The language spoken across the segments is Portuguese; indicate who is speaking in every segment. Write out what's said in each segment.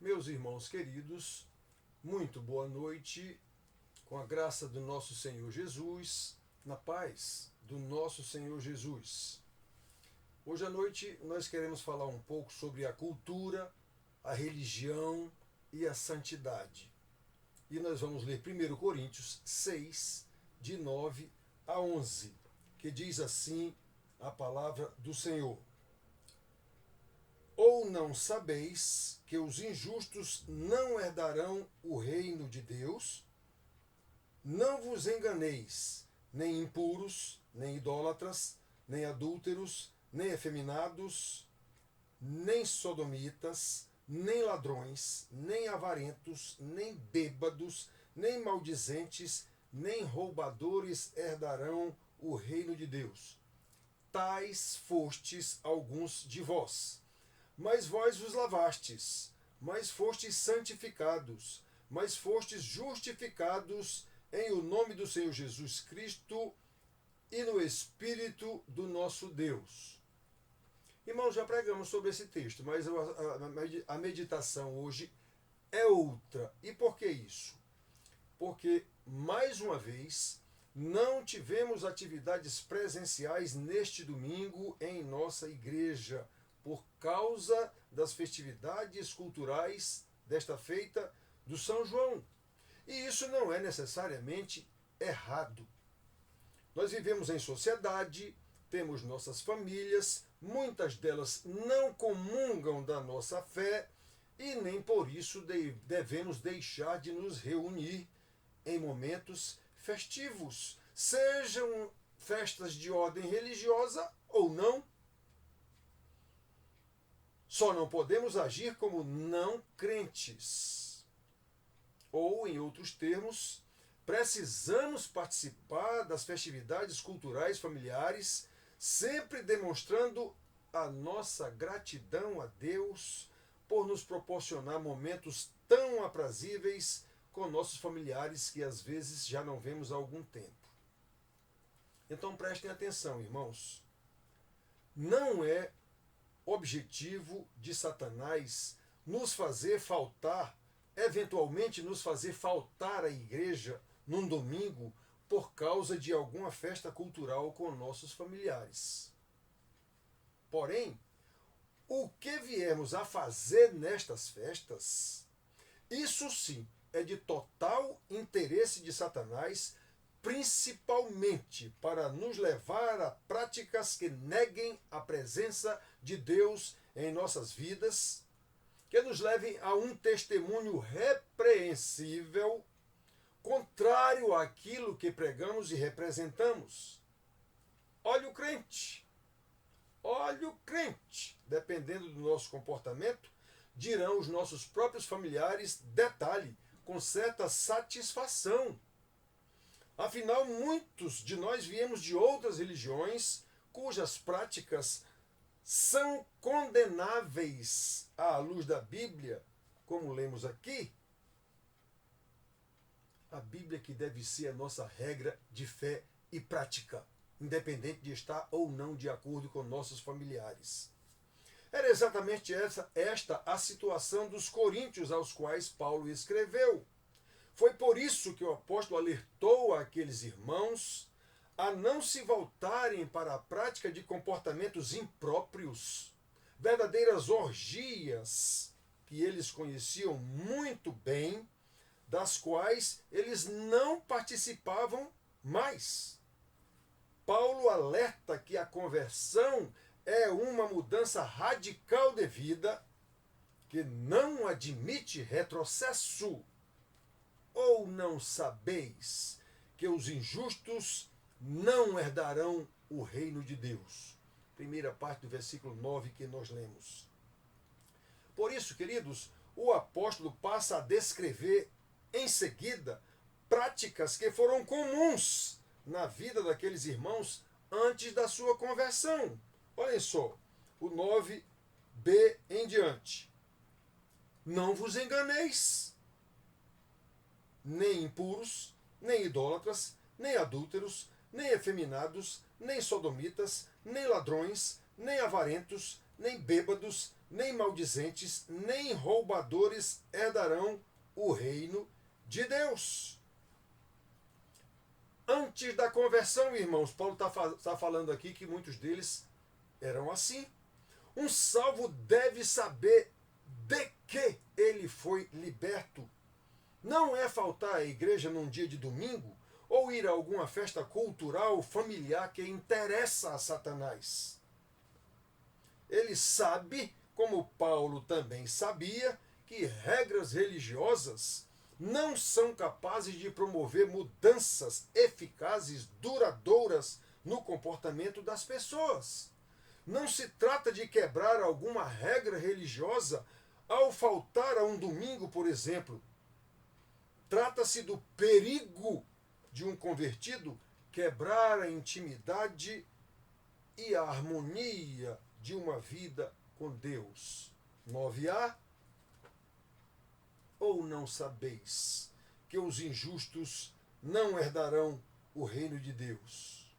Speaker 1: Meus irmãos queridos, muito boa noite, com a graça do nosso Senhor Jesus, na paz do nosso Senhor Jesus. Hoje à noite nós queremos falar um pouco sobre a cultura, a religião e a santidade. E nós vamos ler 1 Coríntios 6, de 9 a 11, que diz assim a palavra do Senhor. Ou não sabeis que os injustos não herdarão o reino de Deus? Não vos enganeis, nem impuros, nem idólatras, nem adúlteros, nem efeminados, nem sodomitas, nem ladrões, nem avarentos, nem bêbados, nem maldizentes, nem roubadores herdarão o reino de Deus. Tais fostes alguns de vós. Mas vós vos lavastes, mas fostes santificados, mas fostes justificados em o nome do Senhor Jesus Cristo e no Espírito do nosso Deus. Irmãos, já pregamos sobre esse texto, mas a meditação hoje é outra. E por que isso? Porque, mais uma vez, não tivemos atividades presenciais neste domingo em nossa igreja, por causa das festividades culturais desta feita do São João. E isso não é necessariamente errado. Nós vivemos em sociedade, temos nossas famílias, muitas delas não comungam da nossa fé e nem por isso devemos deixar de nos reunir em momentos festivos, sejam festas de ordem religiosa ou não. Só não podemos agir como não crentes. Ou, em outros termos, precisamos participar das festividades culturais familiares, sempre demonstrando a nossa gratidão a Deus por nos proporcionar momentos tão aprazíveis com nossos familiares que às vezes já não vemos há algum tempo. Então prestem atenção, irmãos. Não é objetivo de Satanás nos fazer faltar, eventualmente nos fazer faltar à igreja num domingo por causa de alguma festa cultural com nossos familiares. Porém, o que viemos a fazer nestas festas, isso sim é de total interesse de Satanás, principalmente para nos levar a práticas que neguem a presença de Deus em nossas vidas, que nos levem a um testemunho repreensível, contrário àquilo que pregamos e representamos. Olha o crente, dependendo do nosso comportamento, dirão os nossos próprios familiares, detalhe, com certa satisfação. Afinal, muitos de nós viemos de outras religiões cujas práticas são condenáveis à luz da Bíblia, como lemos aqui. A Bíblia que deve ser a nossa regra de fé e prática, independente de estar ou não de acordo com nossos familiares. Era exatamente esta a situação dos coríntios aos quais Paulo escreveu. Foi por isso que o apóstolo alertou aqueles irmãos a não se voltarem para a prática de comportamentos impróprios, verdadeiras orgias que eles conheciam muito bem, das quais eles não participavam mais. Paulo alerta que a conversão é uma mudança radical de vida que não admite retrocesso. Ou não sabeis que os injustos não herdarão o reino de Deus? Primeira parte do versículo 9 que nós lemos. Por isso, queridos, o apóstolo passa a descrever em seguida práticas que foram comuns na vida daqueles irmãos antes da sua conversão. Olhem só, o 9b em diante. Não vos enganeis, nem impuros, nem idólatras, nem adúlteros, nem efeminados, nem sodomitas, nem ladrões, nem avarentos, nem bêbados, nem maldizentes, nem roubadores herdarão o reino de Deus. Antes da conversão, irmãos, Paulo está falando aqui que muitos deles eram assim. Um salvo deve saber de que ele foi liberto. Não é faltar à igreja num dia de domingo ou ir a alguma festa cultural familiar que interessa a Satanás. Ele sabe, como Paulo também sabia, que regras religiosas não são capazes de promover mudanças eficazes, duradouras no comportamento das pessoas. Não se trata de quebrar alguma regra religiosa ao faltar a um domingo, por exemplo. Trata-se do perigo de um convertido quebrar a intimidade e a harmonia de uma vida com Deus. 9a. Ou não sabeis que os injustos não herdarão o reino de Deus?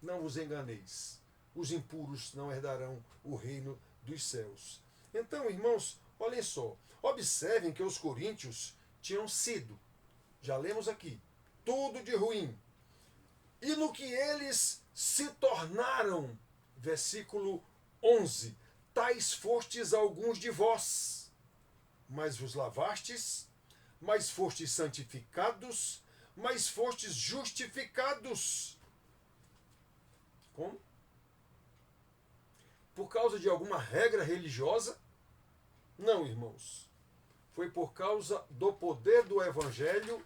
Speaker 1: Não vos enganeis, os impuros não herdarão o reino dos céus. Então, irmãos, olhem só, observem que os coríntios tinham sido, já lemos aqui, tudo de ruim. E no que eles se tornaram, versículo 11, tais fostes alguns de vós, mas vos lavastes, mas fostes santificados, mas fostes justificados. Como? Por causa de alguma regra religiosa? Não, irmãos. Foi por causa do poder do evangelho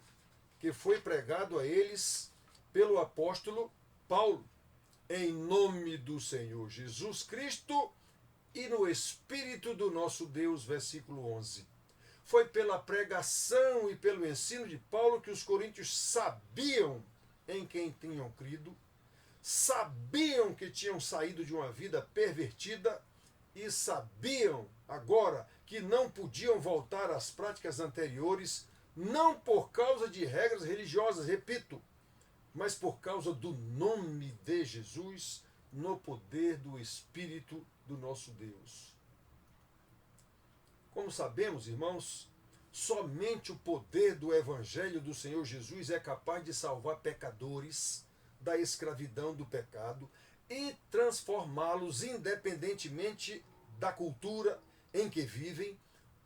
Speaker 1: que foi pregado a eles pelo apóstolo Paulo, em nome do Senhor Jesus Cristo e no Espírito do nosso Deus, versículo 11. Foi pela pregação e pelo ensino de Paulo que os coríntios sabiam em quem tinham crido, sabiam que tinham saído de uma vida pervertida e sabiam agora que não podiam voltar às práticas anteriores, não por causa de regras religiosas, repito, mas por causa do nome de Jesus, no poder do Espírito do nosso Deus. Como sabemos, irmãos, somente o poder do Evangelho do Senhor Jesus é capaz de salvar pecadores da escravidão do pecado e transformá-los, independentemente da cultura em que vivem,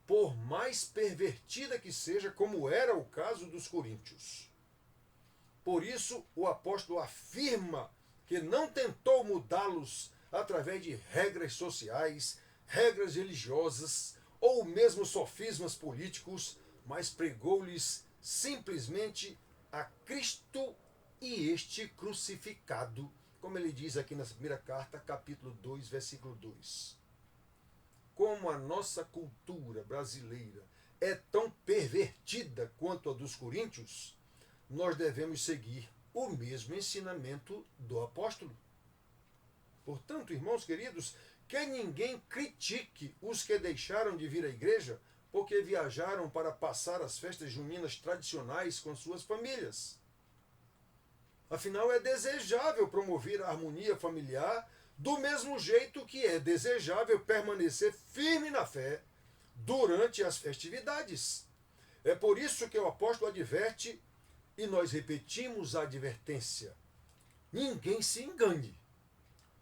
Speaker 1: por mais pervertida que seja, como era o caso dos coríntios. Por isso, o apóstolo afirma que não tentou mudá-los através de regras sociais, regras religiosas ou mesmo sofismas políticos, mas pregou-lhes simplesmente a Cristo e este crucificado, como ele diz aqui na primeira carta, capítulo 2, versículo 2. Como a nossa cultura brasileira é tão pervertida quanto a dos coríntios, nós devemos seguir o mesmo ensinamento do apóstolo. Portanto, irmãos queridos, que ninguém critique os que deixaram de vir à igreja porque viajaram para passar as festas juninas tradicionais com suas famílias. Afinal, é desejável promover a harmonia familiar do mesmo jeito que é desejável permanecer firme na fé durante as festividades. É por isso que o apóstolo adverte, e nós repetimos a advertência: ninguém se engane.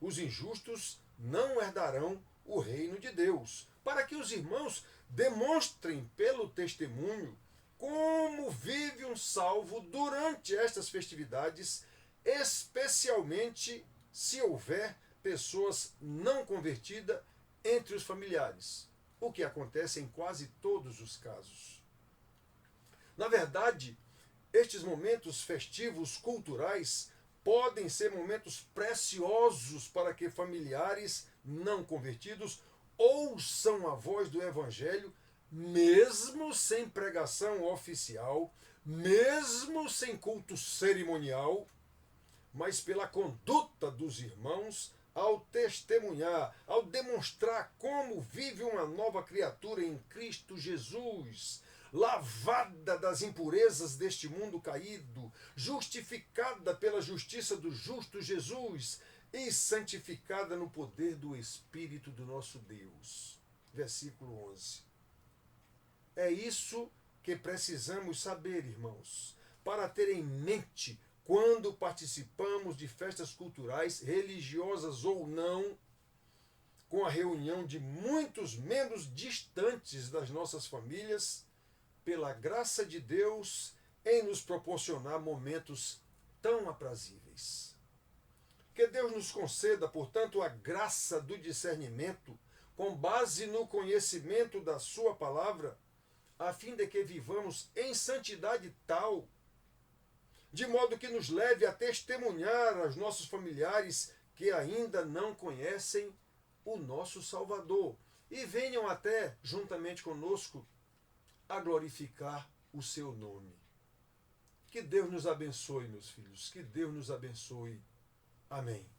Speaker 1: Os injustos não herdarão o reino de Deus, para que os irmãos demonstrem pelo testemunho como vive um salvo durante estas festividades, especialmente se houver pessoas não convertidas entre os familiares, o que acontece em quase todos os casos. Na verdade, estes momentos festivos culturais podem ser momentos preciosos para que familiares não convertidos ouçam a voz do Evangelho, mesmo sem pregação oficial, mesmo sem culto cerimonial, mas pela conduta dos irmãos ao testemunhar, ao demonstrar como vive uma nova criatura em Cristo Jesus, lavada das impurezas deste mundo caído, justificada pela justiça do justo Jesus e santificada no poder do Espírito do nosso Deus. Versículo 11. É isso que precisamos saber, irmãos, para ter em mente quando participamos de festas culturais, religiosas ou não, com a reunião de muitos membros distantes das nossas famílias, pela graça de Deus em nos proporcionar momentos tão aprazíveis. Que Deus nos conceda, portanto, a graça do discernimento, com base no conhecimento da sua palavra, a fim de que vivamos em santidade tal, de modo que nos leve a testemunhar aos nossos familiares que ainda não conhecem o nosso Salvador e venham até, juntamente conosco, a glorificar o seu nome. Que Deus nos abençoe, meus filhos, que Deus nos abençoe. Amém.